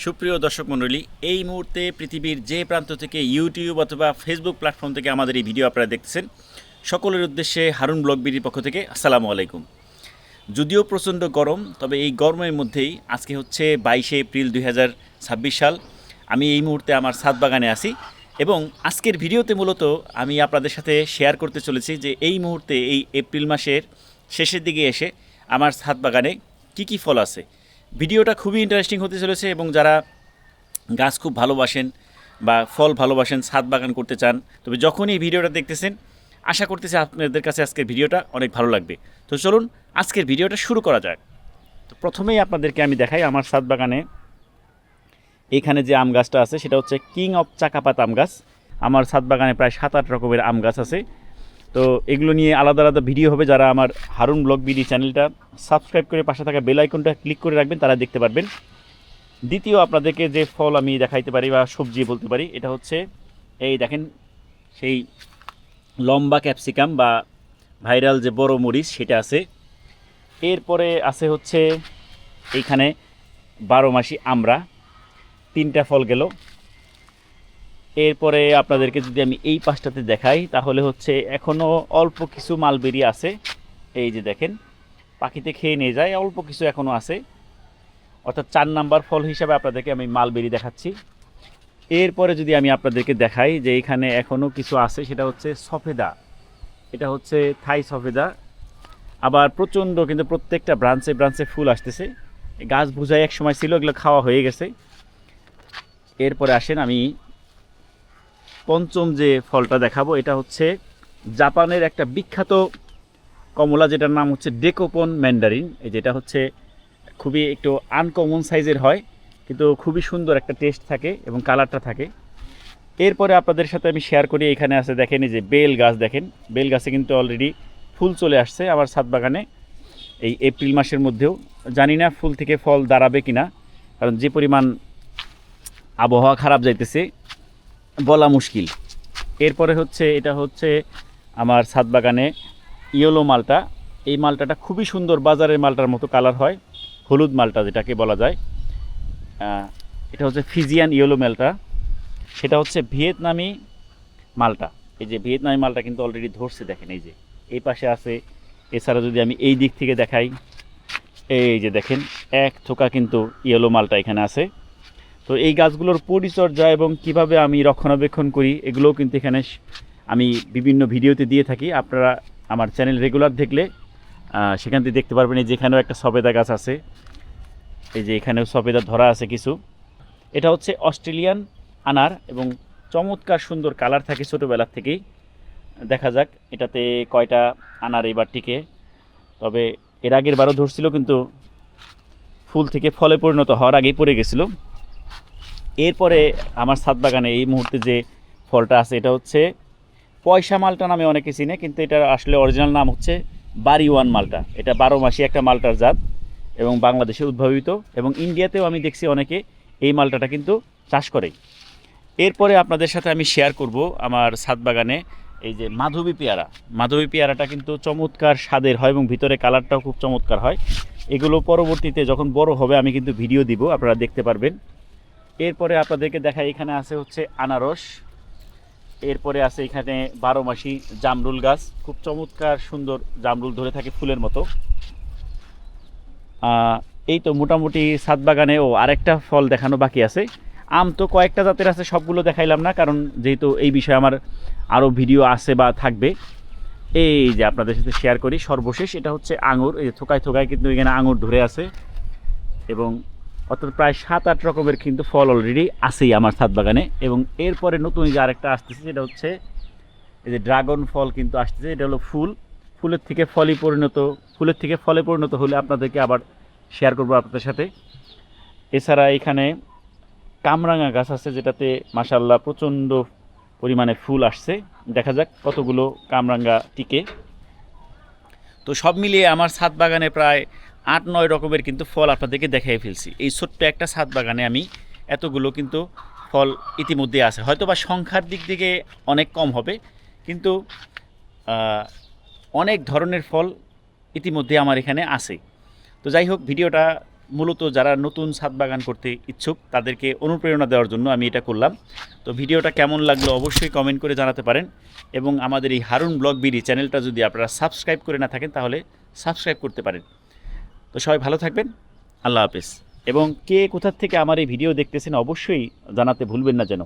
সুপ্রিয় দর্শক মণ্ডলী, এই মুহূর্তে পৃথিবীর যে প্রান্ত থেকে ইউটিউব অথবা ফেসবুক প্ল্যাটফর্ম থেকে আমাদের এই ভিডিও আপনারা দেখতেছেন, সকলের উদ্দেশ্যে হারুন ব্লগ বিডির পক্ষ থেকে আসসালামু আলাইকুম। যদিও প্রচণ্ড গরম, তবে এই গরমের মধ্যেই আজকে হচ্ছে 22শে এপ্রিল 2026 সাল। আমি এই মুহূর্তে আমার ছাদ বাগানে আছি এবং আজকের ভিডিওতে মূলত আমি আপনাদের সাথে শেয়ার করতে চলেছি যে এই মুহূর্তে এই এপ্রিল মাসের শেষের দিকে এসে আমার ছাদ বাগানে কী ফল আছে। ভিডিওটা খুবই ইন্টারেস্টিং হতে চলেছে এবং যারা গাছ খুব ভালোবাসেন বা ফল ভালোবাসেন, ছাদ বাগান করতে চান, তবে যখন এই ভিডিওটা দেখতেছেন আশা করতেছি আপনাদের কাছে আজকের ভিডিওটা অনেক ভালো লাগবে। তো চলুন আজকের ভিডিওটা শুরু করা যাক। তো প্রথমেই আপনাদেরকে আমি দেখাই আমার ছাদ বাগানে এখানে যে আম গাছটা আছে সেটা হচ্ছে কিং অফ চাকাপাত আম গাছ। আমার ছাদ বাগানে প্রায় 7-8 রকমের আম গাছ আছে। তো এগুলো নিয়ে আলাদা আলাদা ভিডিও হবে। যারা আমার হারুন ব্লগ বিডি চ্যানেলটা সাবস্ক্রাইব করে পাশে থাকা বেল আইকনটা ক্লিক করে রাখবেন, তারা দেখতে পারবেন। দ্বিতীয় আপনাদেরকে যে ফল আমি দেখাইতে পারি বা সবজি বলতে পারি, এটা হচ্ছে এই দেখেন সেই লম্বা ক্যাপসিকাম বা ভাইরাল যে বড় মরিচ সেটা আছে। এরপরে আছে হচ্ছে এইখানে 12 মাসি আমরা, 3টা ফল গেল। এরপরে আপনাদেরকে যদি আমি এই পাশটাতে দেখাই তাহলে হচ্ছে এখনও অল্প কিছু মালবেরি আছে। এই যে দেখেন পাখিতে খেয়ে নিয়ে যায়, অল্প কিছু এখনও আছে। অর্থাৎ 4 নাম্বার ফল হিসাবে আপনাদেরকে আমি মালবেরি দেখাচ্ছি। এরপরে যদি আমি আপনাদেরকে দেখাই যে এখানে এখনও কিছু আছে, সেটা হচ্ছে সফেদা। এটা হচ্ছে থাই সফেদা। আবার প্রচণ্ড কিন্তু প্রত্যেকটা ব্রাঞ্চে ব্রাঞ্চে ফুল আসতেছে। গাছ বুঝাই এক সময় ছিল, এগুলো খাওয়া হয়ে গেছে। এরপরে আসেন আমি পঞ্চম যে ফলটা দেখাবো, এটা হচ্ছে জাপানের একটা বিখ্যাত কমলা, যেটার নাম হচ্ছে ডেকোপন ম্যান্ডারিন। এই যেটা হচ্ছে খুবই একটু আনকমন সাইজের হয়, কিন্তু খুবই সুন্দর একটা টেস্ট থাকে এবং কালারটা থাকে। এরপরে আপনাদের সাথে আমি শেয়ার করি, এখানে আছে দেখেন এই যে বেল গাছ। দেখেন বেল গাছে কিন্তু অলরেডি ফুল চলে আসছে আমার ছাদ বাগানে এই এপ্রিল মাসের মধ্যেও। জানি না ফুল থেকে ফল দাঁড়াবে কিনা, কারণ যে পরিমাণ আবহাওয়া খারাপ যাইতেছে বলা মুশকিল। এরপরে হচ্ছে এটা হচ্ছে আমার ছাদ বাগানে ইয়েলো মালটা। এই মালটাটা খুবই সুন্দর, বাজারের মালটার মতো কালার হয়, হলুদ মালটা যেটাকে বলা যায়। এটা হচ্ছে ফিজিয়ান ইয়েলো মালটা, সেটা হচ্ছে ভিয়েতনামি মালটা। এই যে ভিয়েতনামি মালটা কিন্তু অলরেডি ধরছে, দেখেন এই যে এই পাশে আছে। এছাড়া যদি আমি এই দিক থেকে দেখাই, এই যে দেখেন এক থোকা কিন্তু ইয়েলো মালটা এখানে আছে। তো এই গাছগুলোর পরিচর্যা এবং কিভাবে আমি রক্ষণাবেক্ষণ করি এগুলোও কিন্তু এখানে আমি বিভিন্ন ভিডিওতে দিয়ে থাকি। আপনারা আমার চ্যানেল রেগুলার দেখলে সেখান থেকে দেখতে পারবেন। এই যেখানেও একটা সবেদা গাছ আছে, এই যে এখানেও সবেদা ধরা আছে কিছু। এটা হচ্ছে অস্ট্রেলিয়ান আনার এবং চমৎকার সুন্দর কালার থাকে ছোটোবেলার থেকেই। দেখা যাক এটাতে কয়টা আনার এবার টিকে। তবে এর আগের বারও ধরছিল, কিন্তু ফুল থেকে ফলে পরিণত হওয়ার আগেই পড়ে গেছিলো। এরপরে আমার ছাদ বাগানে এই মুহূর্তে যে ফলটা আছে এটা হচ্ছে পয়সা মালটা নামে অনেকে চিনে, কিন্তু এটার আসলে অরিজিনাল নাম হচ্ছে বাড়িওয়ান মালটা। এটা 12 মাসি একটা মালটার জাত এবং বাংলাদেশে উদ্ভাবিত, এবং ইন্ডিয়াতেও আমি দেখছি অনেকে এই মালটাটা কিন্তু চাষ করে। এরপরে আপনাদের সাথে আমি শেয়ার করব আমার ছাদ বাগানে এই যে মাধবী পেয়ারা। মাধবী পেয়ারাটা কিন্তু চমৎকার স্বাদের হয় এবং ভিতরে কালারটাও খুব চমৎকার হয়। এগুলো পরবর্তীতে যখন বড় হবে আমি কিন্তু ভিডিও দিব, আপনারা দেখতে পারবেন। এরপরে আপনাদেরকে দেখাই এখানে আছে হচ্ছে আনারস। এরপরে আছে এখানে 12 মাসি জামরুল গাছ, খুব চমৎকার সুন্দর জামরুল ধরে থাকে ফুলের মতো। এই তো মোটামুটি ছাদ বাগানে। ও আরেকটা ফল দেখানো বাকি আছে। আম তো কয়েকটা জাতের আছে, সবগুলো দেখাইলাম না, কারণ যেহেতু এই বিষয়ে আমার আরও ভিডিও আছে বা থাকবে। এই যে আপনাদের সাথে শেয়ার করি সর্বশেষ, এটা হচ্ছে আঙুর। এই থোকায় থোকায় কিন্তু এখানে আঙুর ধরে আছে, এবং অর্থাৎ প্রায় 7-8 রকমের কিন্তু ফল অলরেডি আছেই আমার ছাদ বাগানে। এবং এরপরে নতুন যে আরেকটা আসতেছে সেটা হচ্ছে এই যে ড্রাগন ফল কিন্তু আসতেছে। এটা হলো ফুলের থেকে ফলে পরিণত হলে আপনাদেরকে আবার শেয়ার করবো আপনাদের সাথে। এছাড়া এখানে কামরাঙা গাছ আছে, যেটাতে মাশাআল্লাহ প্রচণ্ড পরিমাণে ফুল আসছে। দেখা যাক কতগুলো কামরাঙা টিকে। তো সব মিলিয়ে আমার ছাদ বাগানে প্রায় 8-9 রকমের কিন্তু ফল আপনাদেরকে দেখাই ফেলছি। এই ছোট্ট একটা ছাদ বাগানে আমি এতগুলো কিন্তু ফল ইতিমধ্যে আছে। হয়তো বা সংখ্যার দিক থেকে অনেক কম হবে, কিন্তু অনেক ধরনের ফল ইতিমধ্যে আমার এখানে আছে। তো যাই হোক, ভিডিওটা মূলত যারা নতুন ছাদ বাগান করতে ইচ্ছুক তাদেরকে অনুপ্রেরণা দেওয়ার জন্য আমি এটা করলাম। তো ভিডিওটা কেমন লাগলো অবশ্যই কমেন্ট করে জানাতে পারেন, এবং আমাদের এই হারুন ব্লগ বিডি চ্যানেলটা যদি আপনারা সাবস্ক্রাইব করে না থাকেন তাহলে সাবস্ক্রাইব করতে পারেন। তো সবাই ভালো থাকবেন, আল্লাহ হাফেজ। এবং কে কোথা থেকে আমার এই ভিডিও দেখতেছেন অবশ্যই জানাতে ভুলবেন না যেন।